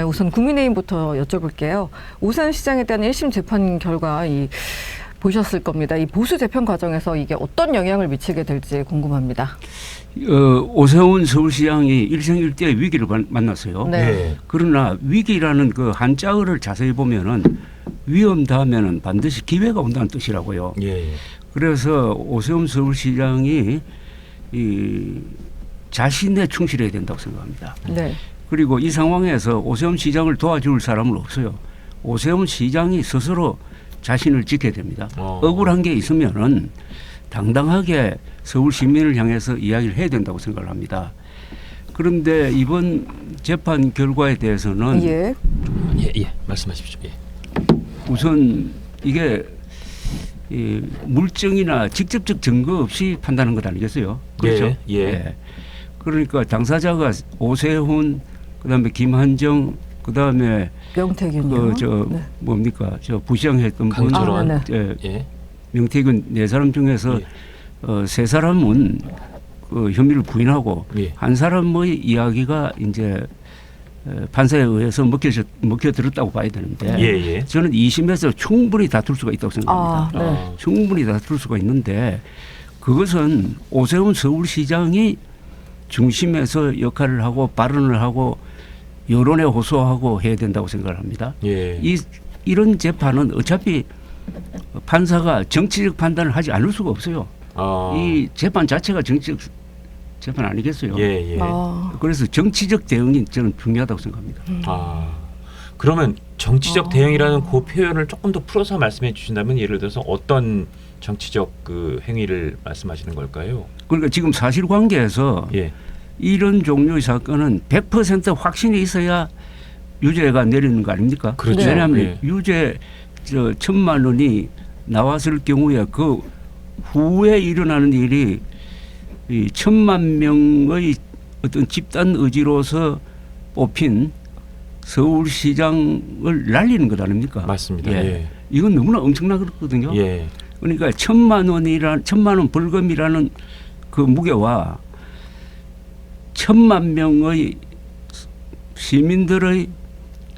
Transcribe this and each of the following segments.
우선 국민의힘부터 여쭤볼게요. 오세훈 시장에 대한 1심 재판 결과 보셨을 겁니다. 이 보수 재편 과정에서 이게 어떤 영향을 미치게 될지 궁금합니다. 오세훈 서울시장이 일생일대의 위기를 만났어요. 네. 그러나 위기라는 그 한자어를 자세히 보면은 위험 다음에는 반드시 기회가 온다는 뜻이라고요. 예. 그래서 오세훈 서울시장이 자신에 충실해야 된다고 생각합니다. 네. 그리고 이 상황에서 오세훈 시장을 도와줄 사람은 없어요. 오세훈 시장이 스스로 자신을 지켜야 됩니다. 억울한 게 있으면은 당당하게 서울 시민을 향해서 이야기를 해야 된다고 생각을 합니다. 그런데 이번 재판 결과에 대해서는 예. 말씀하십시오. 예. 우선 이게 물증이나 직접적 증거 없이 판단한 것 아니겠어요? 그렇죠? 예. 그러니까 당사자가 오세훈, 그다음에 김한정, 그다음에 명태균이요. 네. 뭡니까? 부시장 했던 분, 강철원. 예. 명태균 네 사람 중에서 세 사람은 그 혐의를 부인하고 한 사람의 이야기가 이제 판사에 의해서 먹혀 들었다고 봐야 되는데 저는 2심에서 충분히 다툴 수가 있다고 생각합니다. 충분히 다툴 수가 있는데 그것은 오세훈 서울시장이 중심에서 역할을 하고 발언을 하고 여론에 호소하고 해야 된다고 생각을 합니다. 이런 재판은 어차피 판사가 정치적 판단을 하지 않을 수가 없어요. 이 재판 자체가 정치적 재판 아니겠어요. 그래서 정치적 대응이 저는 중요하다고 생각합니다. 그러면 정치적 대응이라는 그 표현을 조금 더 풀어서 말씀해 주신다면 예를 들어서 어떤 정치적 그 행위를 말씀하시는 걸까요? 그러니까 지금 사실관계에서 이런 종류의 사건은 100% 확신이 있어야 유죄가 내리는 거 아닙니까? 그렇죠. 왜냐하면 유죄 1,000만 원이 나왔을 경우에 그 후에 일어나는 일이 이 1,000만 명의 어떤 집단 의지로서 뽑힌 서울시장을 날리는 것 아닙니까? 맞습니다. 이건 너무나 엄청나거든요. 그러니까 1,000만 원 벌금이라는 그 무게와 1,000만 명의 시민들의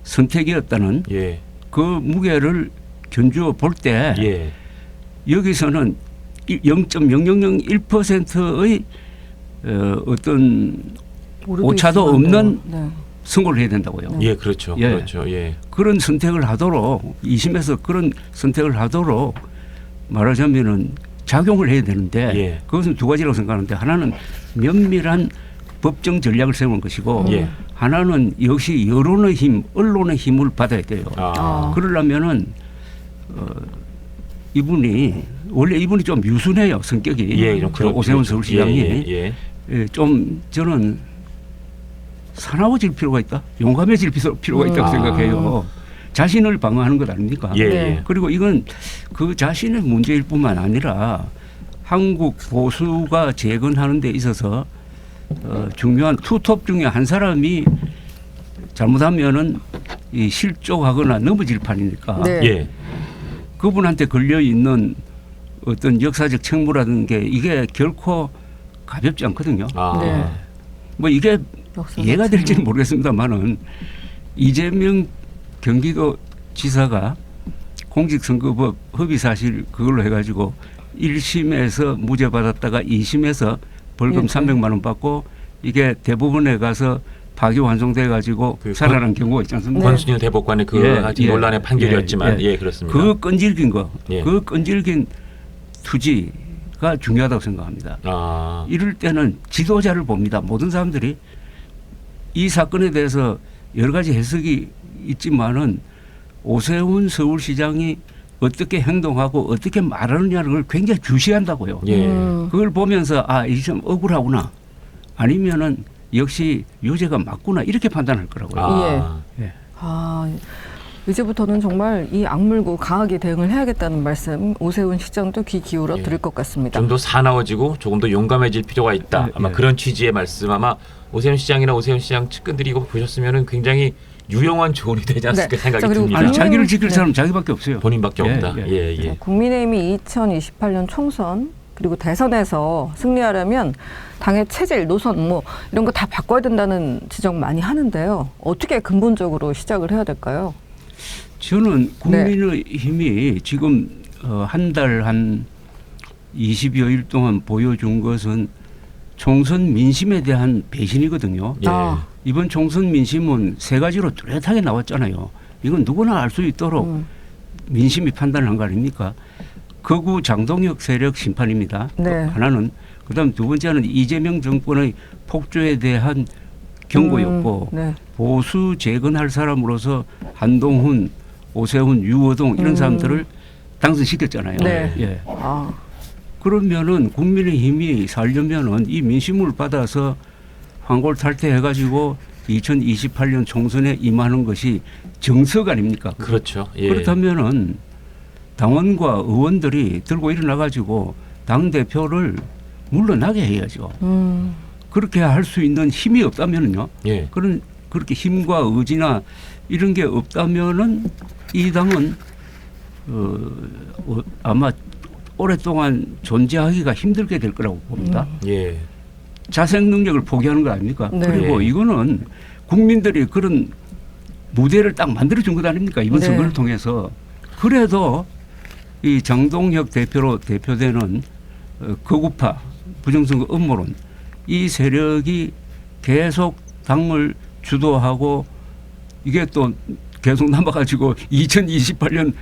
선택이었다는 그 무게를 견주어 볼 때 여기서는 0.0001%의 어떤 오차도 없는 선고를 해야 된다고요. 그렇죠. 그런 선택을 하도록 2심에서 그런 선택을 하도록 말하자면은 작용을 해야 되는데 그것은 두 가지라고 생각하는데 하나는 면밀한 법정 전략을 세우는 것이고 하나는 역시 여론의 힘, 언론의 힘을 받아야 돼요. 그러려면은 이분이 좀 유순해요, 성격이. 오세훈 서울시장이 좀 저는 사나워질 필요가 있다, 용감해질 필요가 있다고 생각해요. 자신을 방어하는 것 아닙니까? 그리고 이건 그 자신의 문제일 뿐만 아니라 한국 보수가 재건하는 데 있어서 중요한 투톱 중에 한 사람이 잘못하면은 실족하거나 넘어질 판이니까 그분한테 걸려 있는 어떤 역사적 책무라는 게 이게 결코 가볍지 않거든요. 뭐 이게 이해가 될지는 모르겠습니다만은 이재명 경기도 지사가 공직선거법 허위사실 그걸로 해가지고 1심에서 무죄 받았다가 2심에서 벌금 300만 원 받고 이게 대법원에 가서 파기환송돼 가지고 살아난 경우가 있지 않습니까? 권순일 대법관의 그 논란의 판결이었지만 그렇습니다. 그 끈질긴 그 끈질긴 투지가 중요하다고 생각합니다. 이럴 때는 지도자를 봅니다. 모든 사람들이 이 사건에 대해서 여러 가지 해석이 있지만은 오세훈 서울시장이 어떻게 행동하고 어떻게 말하느냐를 걸 굉장히 주시한다고요. 그걸 보면서 이 좀 억울하구나, 아니면은 역시 유죄가 맞구나, 이렇게 판단할 거라고요. 이제부터는 정말 이 악물고 강하게 대응을 해야겠다는 말씀 오세훈 시장도 귀 기울여 들을 것 같습니다. 좀 더 사나워지고 조금 더 용감해질 필요가 있다. 아마 그런 취지의 말씀, 아마 오세훈 시장이나 오세훈 시장 측근들이 이거 보셨으면 굉장히 유용한 조언이 되지 않을까 생각이 듭니다. 아니, 자기를 지킬 사람 자기밖에 없어요. 본인밖에 없다. 국민의힘이 2028년 총선 그리고 대선에서 승리하려면 당의 체질, 노선 뭐 이런 거 다 바꿔야 된다는 지적 많이 하는데요. 어떻게 근본적으로 시작을 해야 될까요? 저는 국민의힘이 지금 한 달 한 20여일 동안 보여준 것은 총선 민심에 대한 배신이거든요. 예. 아. 이번 총선 민심은 세 가지로 뚜렷하게 나왔잖아요. 이건 누구나 알 수 있도록 민심이 판단을 한 거 아닙니까? 극우 장동혁 세력 심판입니다. 네. 하나는. 그다음 두 번째는 이재명 정권의 폭주에 대한 경고였고 네. 보수 재건할 사람으로서 한동훈, 오세훈, 유호동 이런 사람들을 당선시켰잖아요. 네. 예. 아. 그러면은 국민의힘이 살려면은 이 민심을 받아서 황골탈퇴해가지고 2028년 총선에 임하는 것이 정석 아닙니까? 그렇죠. 예. 그렇다면은 당원과 의원들이 들고 일어나가지고 당 대표를 물러나게 해야죠. 그렇게 할 수 있는 힘이 없다면은요. 예. 그렇게 힘과 의지나 이런 게 없다면은 이 당은 아마 오랫동안 존재하기가 힘들게 될 거라고 봅니다. 예. 자생 능력을 포기하는 거 아닙니까? 네. 그리고 이거는 국민들이 그런 무대를 딱 만들어준 것 아닙니까? 이번 네. 선거를 통해서. 그래도 이 장동혁 대표로 대표되는 극우파 부정선거 음모론 이 세력이 계속 당을 주도하고 이게 또 계속 남아가지고 2028년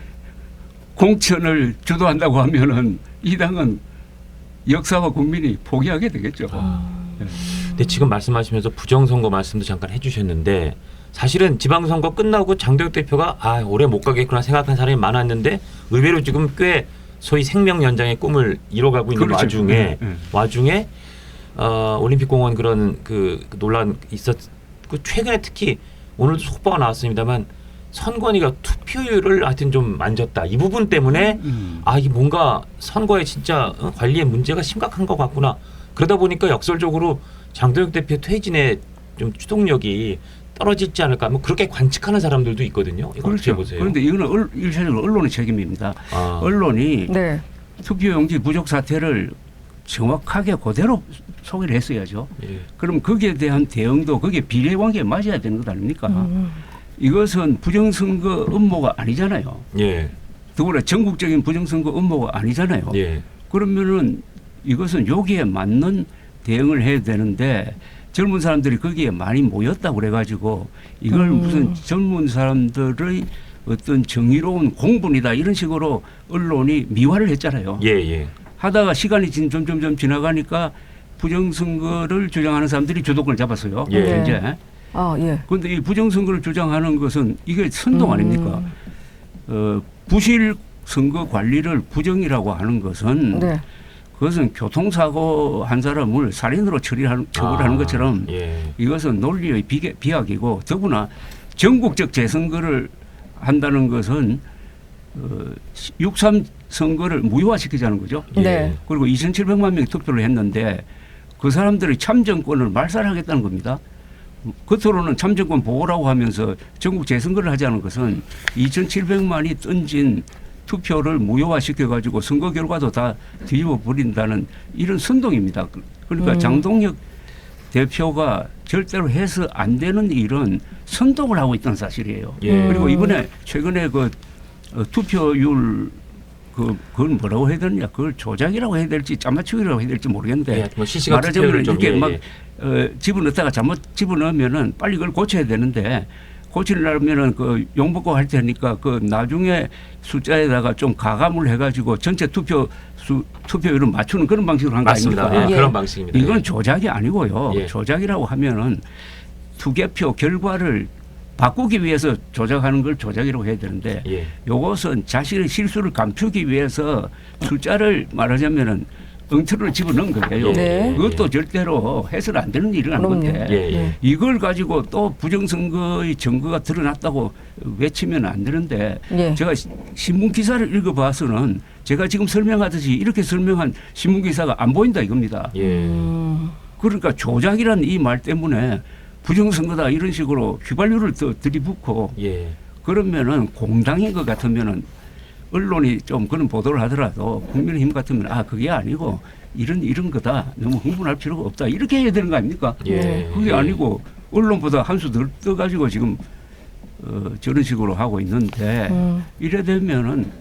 공천을 주도한다고 하면은 이 당은 역사와 국민이 포기하게 되겠죠. 근데 지금 말씀하시면서 부정선거 말씀도 잠깐 해주셨는데 사실은 지방선거 끝나고 장동혁 대표가 올해 못 가겠구나 생각한 사람이 많았는데 의외로 지금 꽤 소위 생명 연장의 꿈을 이뤄가고 있는 그렇죠. 와중에 올림픽공원 그런 그 논란 있었고 최근에 특히 오늘도 속보가 나왔습니다만 선관위가 투표율을 하여튼 좀 만졌다. 이 부분 때문에 이 뭔가 선거에 진짜 관리에 문제가 심각한 것 같구나. 그러다 보니까 역설적으로 장동혁 대표 퇴진의 좀 추동력이 떨어지지 않을까. 뭐 그렇게 관측하는 사람들도 있거든요. 이거 어떻게 그렇죠. 보세요? 그런데 이거는 일차적으로 언론의 책임입니다. 언론이 네. 투표용지 부족 사태를 정확하게 그대로 소개를 했어야죠. 예. 그럼 거기에 대한 대응도 거기에 비례관계에 맞아야 되는 것 아닙니까? 이것은 부정선거 음모가 아니잖아요. 예. 더구나 전국적인 부정선거 음모가 아니잖아요. 예. 그러면은 이것은 여기에 맞는 대응을 해야 되는데 젊은 사람들이 거기에 많이 모였다고 그래가지고 이걸 무슨 젊은 사람들의 어떤 정의로운 공분이다 이런 식으로 언론이 미화를 했잖아요. 예. 예. 하다가 시간이 점점 지나가니까 부정선거를 주장하는 사람들이 주도권을 잡았어요. 예. 이제. 예. 그런데 이 부정선거를 주장하는 것은 이게 선동 아닙니까? 부실 선거 관리를 부정이라고 하는 것은 네. 그것은 교통사고 한 사람을 살인으로 처벌하는 것처럼 예. 이것은 논리의 비약이고 더구나 전국적 재선거를 한다는 것은 6.3 선거를 무효화시키자는 거죠. 네. 그리고 2,700만 명이 투표를 했는데 그 사람들이 참정권을 말살하겠다는 겁니다. 겉으로는 참정권 보호라고 하면서 전국 재선거를 하자는 것은 2,700만이 던진 투표를 무효화시켜가지고 선거 결과도 다 뒤집어 버린다는 이런 선동입니다. 그러니까 장동혁 대표가 절대로 해서 안 되는 일은 선동을 하고 있다는 사실이에요. 예. 그리고 이번에 최근에 그 투표율 그건 뭐라고 해야 되느냐? 그걸 조작이라고 해야 될지 짜맞추기라고 해야 될지 모르겠는데 예, 뭐 실시간 말하자면 투표를 좀, 이렇게 예, 막 예. 집어넣다가 잘못 집어넣으면은 빨리 그걸 고쳐야 되는데 고치려면은 그 용복고 할 테니까 그 나중에 숫자에다가 좀 가감을 해가지고 전체 투표율을 맞추는 그런 방식으로 한 거 맞습니다. 아닙니까? 예, 예. 그런 방식입니다. 이건 예. 조작이 아니고요. 예. 조작이라고 하면은 투개표 결과를 바꾸기 위해서 조작하는 걸 조작이라고 해야 되는데 예. 이것은 자신의 실수를 감추기 위해서 숫자를 말하자면은 엉터리로 집어넣은 거예요. 네. 그것도 절대로 해서는 안 되는 일을 하는 그럼요. 건데 예, 예. 이걸 가지고 또 부정선거의 증거가 드러났다고 외치면 안 되는데 예. 제가 신문 기사를 읽어봐서는 제가 지금 설명하듯이 이렇게 설명한 신문 기사가 안 보인다 이겁니다. 예. 그러니까 조작이라는 이 말 때문에 부정선거다 이런 식으로 휘발유를 더 들이붓고 예. 그러면은 공당인 것 같으면은 언론이 좀 그런 보도를 하더라도 국민의힘 같으면 그게 아니고 이런 거다. 너무 흥분할 필요가 없다. 이렇게 해야 되는 거 아닙니까? 예. 그게 아니고 언론보다 한 수 더 떠가지고 지금 저런 식으로 하고 있는데 이래 되면은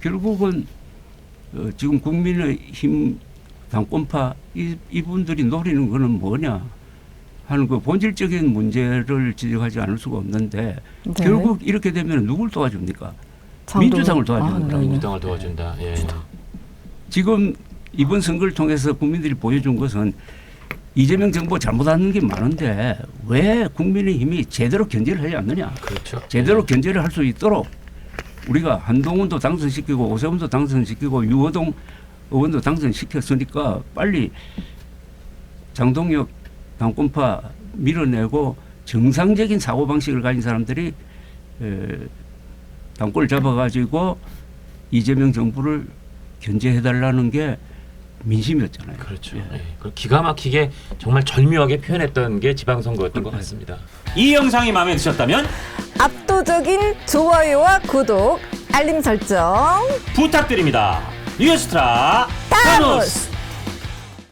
결국은 지금 국민의힘 당권파 이분들이 노리는 거는 뭐냐 하는 그 본질적인 문제를 지적하지 않을 수가 없는데 네. 결국 이렇게 되면 누굴 도와줍니까? 장동- 민주당을 도와주는 거예요. 민주당을 도와준다. 예. 지금 이번 선거를 통해서 국민들이 보여준 것은 이재명 정부 잘못하는 게 많은데 왜 국민의힘이 제대로 견제를 하지 않느냐. 그렇죠. 제대로 견제를 할 수 있도록 우리가 한동훈도 당선시키고 오세훈도 당선시키고 유호동 의원도 당선시켰으니까 빨리 장동혁 당권파 밀어내고 정상적인 사고방식을 가진 사람들이 당권을 잡아가지고 이재명 정부를 견제해달라는 게 민심이었잖아요. 그렇죠. 예. 그걸 기가 막히게 정말 절묘하게 표현했던 게 지방선거였던 것 같습니다. 이 영상이 마음에 드셨다면 압도적인 좋아요와 구독, 알림 설정 부탁드립니다. 뉴스트라 타노스!